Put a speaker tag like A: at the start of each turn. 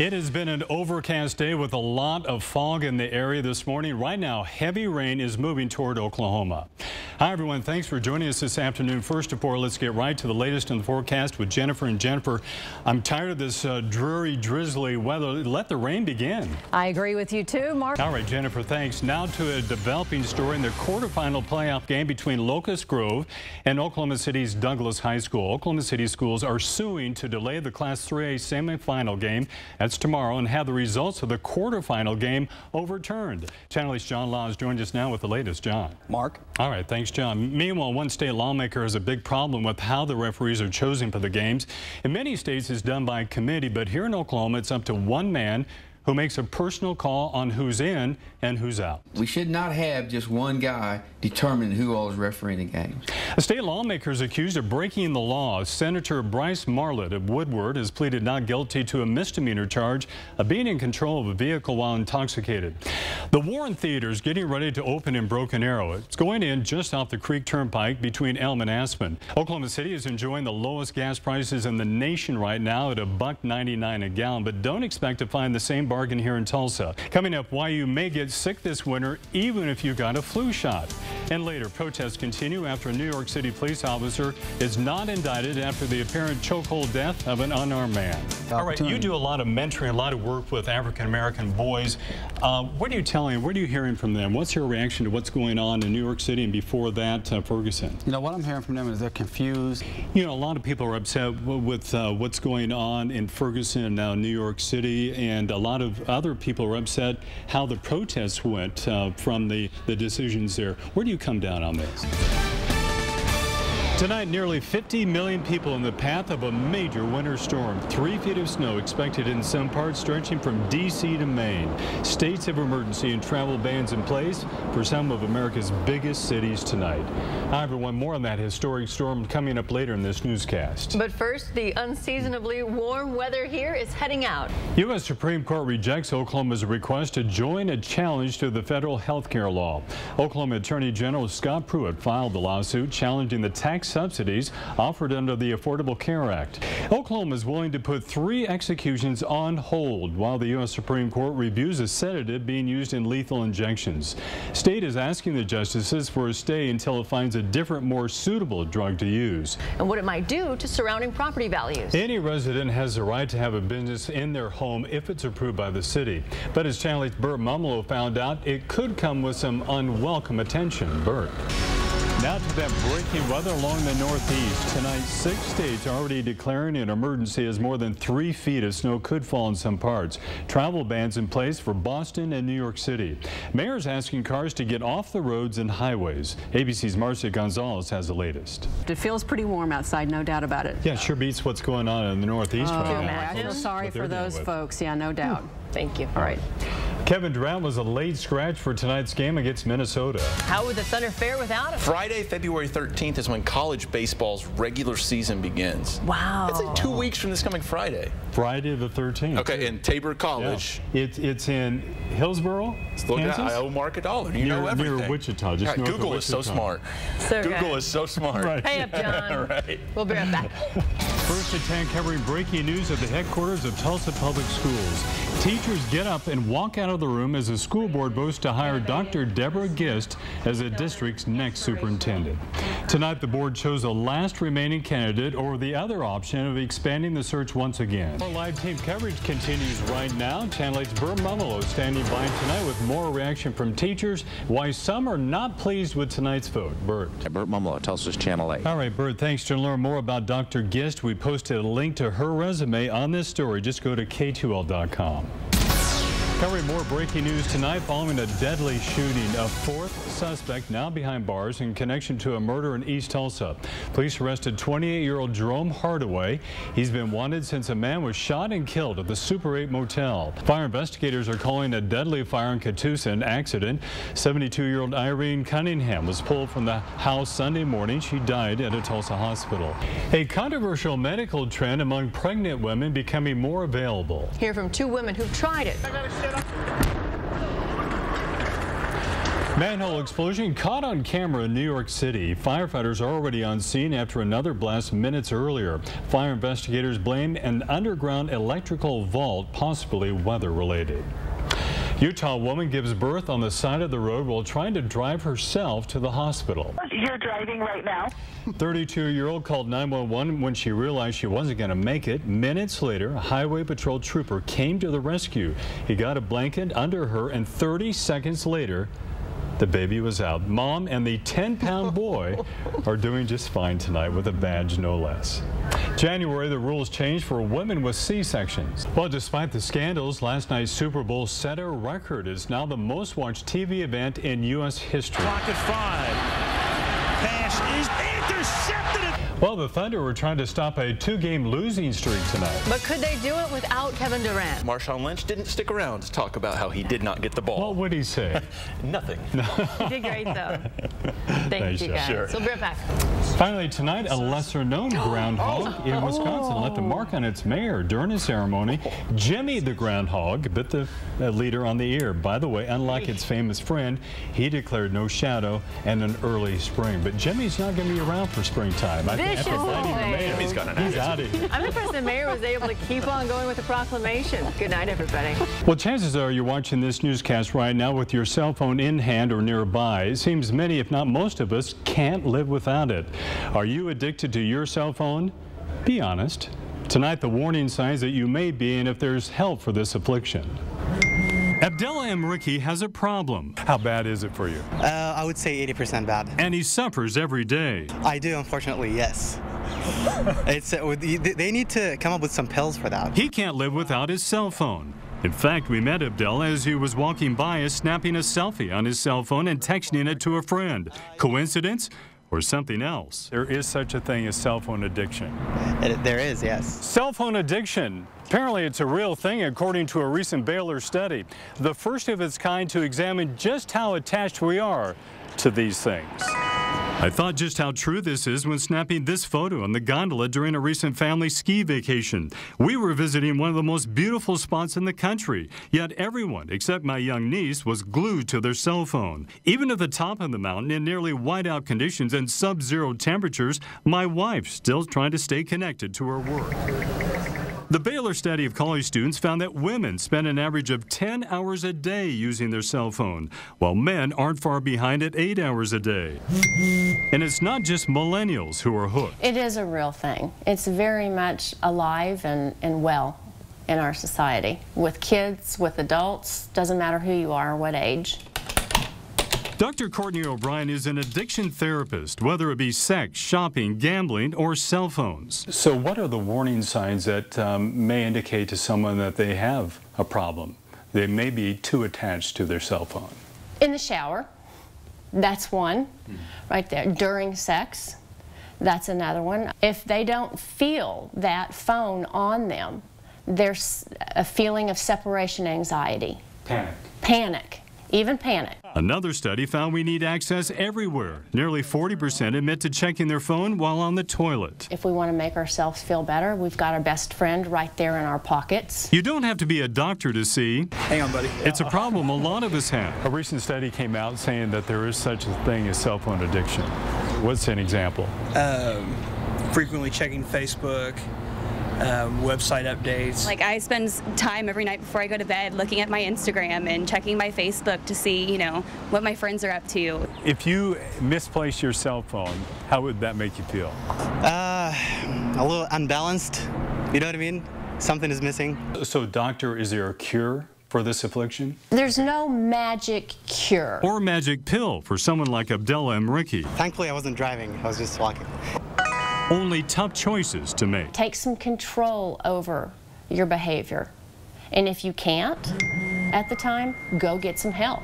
A: It has been an overcast day with a lot of fog in the area this morning. Right now, heavy rain is moving toward Oklahoma. Hi, everyone. Thanks for joining us this afternoon. First of all, let's get right to the latest in the forecast with Jennifer. And Jennifer, I'm tired of this dreary, drizzly weather. Let the rain begin.
B: I agree with you, too, Mark.
A: All right, Jennifer, thanks. Now to a developing story in the quarterfinal playoff game between Locust Grove and Oklahoma City's Douglas High School. Oklahoma City schools are suing to delay the Class 3A semifinal game. That's tomorrow, and have the results of the quarterfinal game overturned. Channel 8's John Laws joined us now with the latest. John.
C: Mark.
A: All right, thanks, John. Meanwhile, one state lawmaker has a big problem with how the referees are chosen for the games. In many states, it's done by committee, but here in Oklahoma, it's up to one man who makes a personal call on who's in and who's out.
D: We should not have just one guy determining who all is refereeing the games.
A: A state lawmaker is accused of breaking the law. Senator Bryce Marlett of Woodward has pleaded not guilty to a misdemeanor charge of being in control of a vehicle while intoxicated. The Warren Theater is getting ready to open in Broken Arrow. It's going in just off the Creek Turnpike between Elm and Aspen. Oklahoma City is enjoying the lowest gas prices in the nation right now at $1.99 a gallon, but don't expect to find the same bargain here in Tulsa. Coming up, why you may get sick this winter even if you got a flu shot. And later, protests continue after a New York City police officer is not indicted after the apparent chokehold death of an unarmed man. All right, you do a lot of mentoring, a lot of work with African-American boys. What are you hearing from them? What's your reaction to what's going on in New York City and before that, Ferguson?
C: You know, what I'm hearing from them is they're confused.
A: You know, a lot of people are upset with what's going on in Ferguson and now New York City, and a lot of other people are upset how the protests went from the decisions there. Where do you come down on this? Tonight, nearly 50 million people in the path of a major winter storm. 3 feet of snow expected in some parts stretching from D.C. to Maine. States of emergency and travel bans in place for some of America's biggest cities tonight. Hi, everyone. More on that historic storm coming up later in this newscast.
E: But first, the unseasonably warm weather here is heading out.
A: U.S. Supreme Court rejects Oklahoma's request to join a challenge to the federal health care law. Oklahoma Attorney General Scott Pruitt filed the lawsuit challenging the tax subsidies offered under the Affordable Care Act. Oklahoma is willing to put 3 executions on hold while the U.S. Supreme Court reviews a sedative being used in lethal injections. State is asking the justices for a stay until it finds a different, more suitable drug to use.
E: And what it might do to surrounding property values.
A: Any resident has the right to have a business in their home if it's approved by the city. But as Channel 8's Burt Mumolo found out, it could come with some unwelcome attention. Burt. Now to that breaking weather along the northeast. Tonight, 6 states are already declaring an emergency as more than 3 feet of snow could fall in some parts. Travel bans in place for Boston and New York City. Mayors asking cars to get off the roads and highways. ABC's Marcia Gonzalez has the latest.
F: It feels pretty warm outside, no doubt about it.
A: Yeah, sure beats what's going on in the northeast right now.
F: I feel sorry for those folks. Yeah, no doubt.
E: Thank you.
F: All right.
A: Kevin Durant was a late scratch for tonight's game against Minnesota.
E: How would the Thunder fare without him?
G: Friday, February 13th is when college baseball's regular season begins.
E: Wow.
G: It's like 2 weeks from this coming Friday.
A: Friday the 13th.
G: Okay, in Tabor College.
A: Yeah. It's in Hillsboro, Kansas?
G: I owe Mark $1. You know everything.
A: Near Wichita. Just north
G: Google
A: of
G: is so
A: Wichita.
G: smart.
E: So
G: Google
E: good.
G: is so smart.
A: Right.
E: Hey up, John.
G: Right.
E: We'll be right back.
A: First at 10, covering breaking news at the headquarters of Tulsa Public Schools. Teachers get up and walk out of the room as the school board votes to hire Dr. Deborah Gist as the district's next superintendent. Tonight, the board chose the last remaining candidate over the other option of expanding the search once again. Our live team coverage continues right now. Channel 8's Burt Mumolo standing by tonight with more reaction from teachers, why some are not pleased with tonight's vote. Burt.
H: Burt Mumolo, Tulsa's Channel 8.
A: All right, Burt, thanks. To learn more about Dr. Gist, we posted a link to her resume on this story. Just go to KTUL.com. Covering more breaking news tonight following a deadly shooting. A 4th suspect now behind bars in connection to a murder in East Tulsa. Police arrested 28-year-old Jerome Hardaway. He's been wanted since a man was shot and killed at the Super 8 motel. Fire investigators are calling a deadly fire in Catoosa an accident. 72-year-old Irene Cunningham was pulled from the house Sunday morning. She died at a Tulsa hospital. A controversial medical trend among pregnant women becoming more available.
E: Hear from 2 women who've tried it.
A: Manhole explosion caught on camera in New York City. Firefighters are already on scene after another blast minutes earlier. Fire investigators blame an underground electrical vault, possibly weather-related. Utah woman gives birth on the side of the road while trying to drive herself to the hospital.
I: You're driving right now?
A: 32-year-old called 911 when she realized she wasn't going to make it. Minutes later, a highway patrol trooper came to the rescue. He got a blanket under her, and 30 seconds later, the baby was out. Mom and the 10-pound boy are doing just fine tonight with a badge, no less. January, the rules changed for women with C-sections. Well, despite the scandals, last night's Super Bowl set a record. It's now the most watched TV event in U.S. history.
J: Clock at 5. Pass is intercepted.
A: Well, the Thunder were trying to stop a 2-game losing streak tonight.
E: But could they do it without Kevin Durant?
G: Marshawn Lynch didn't stick around to talk about how he did not get the ball.
A: What would he say?
G: Nothing.
E: He did great, though. Thank you, guys.
G: Sure.
E: So we'll be right back.
A: Finally tonight, a lesser-known groundhog in Wisconsin left a mark on its mayor during a ceremony. Jimmy the groundhog bit the leader on the ear. By the way, unlike its famous friend, he declared no shadow and an early spring. But Jimmy's not going to be around for springtime. I think after biting the mayor,
G: Jimmy's got an
A: he's out of here.
E: I'm impressed the mayor was able to keep on going with the proclamation. Good night, everybody.
A: Well, chances are you're watching this newscast right now with your cell phone in hand or nearby. It seems many, if not most of us, can't live without it. Are you addicted to your cell phone? Be honest. Tonight, the warning signs that you may be and if there's help for this affliction. Abdullah Amriki has a problem. How bad is it for you?
K: I would say 80% bad.
A: And he suffers every day.
K: I do, unfortunately, yes. They need to come up with some pills for that.
A: He can't live without his cell phone. In fact, we met Abdullah as he was walking by us, snapping a selfie on his cell phone and texting it to a friend. Coincidence? Or something else? There is such a thing as cell phone addiction.
K: There is, yes.
A: Cell phone addiction. Apparently it's a real thing according to a recent Baylor study. The first of its kind to examine just how attached we are to these things. I thought just how true this is when snapping this photo on the gondola during a recent family ski vacation. We were visiting one of the most beautiful spots in the country, yet everyone except my young niece was glued to their cell phone. Even at the top of the mountain in nearly whiteout conditions and sub-zero temperatures, my wife's still trying to stay connected to her work. The Baylor study of college students found that women spend an average of 10 hours a day using their cell phone, while men aren't far behind at 8 hours a day. And it's not just millennials who are hooked.
L: It is a real thing. It's very much alive and well in our society. With kids, with adults, doesn't matter who you are or what age.
A: Dr. Courtney O'Brien is an addiction therapist, whether it be sex, shopping, gambling, or cell phones. So what are the warning signs that may indicate to someone that they have a problem? They may be too attached to their cell phone.
L: In the shower, that's one right there. During sex, that's another one. If they don't feel that phone on them, there's a feeling of separation anxiety.
A: Panic.
L: Panic. Even panic.
A: Another study found we need access everywhere. Nearly 40% admit to checking their phone while on the toilet.
L: If we want to make ourselves feel better, we've got our best friend right there in our pockets.
A: You don't have to be a doctor to see.
C: Hang on, buddy.
A: It's a problem a lot of us have. A recent study came out saying that there is such a thing as cell phone addiction. What's an example?
M: Frequently checking Facebook. Website updates.
N: Like I spend time every night before I go to bed looking at my Instagram and checking my Facebook to see, you know, what my friends are up to.
A: If you misplace your cell phone, how would that make you feel?
K: A little unbalanced. You know what I mean? Something is missing.
A: So, doctor, is there a cure for this affliction?
L: There's no magic cure.
A: Or magic pill for someone like Abdullah Amriki.
K: Thankfully, I wasn't driving. I was just walking.
A: Only tough choices to make.
L: Take some control over your behavior. And if you can't at the time, go get some help.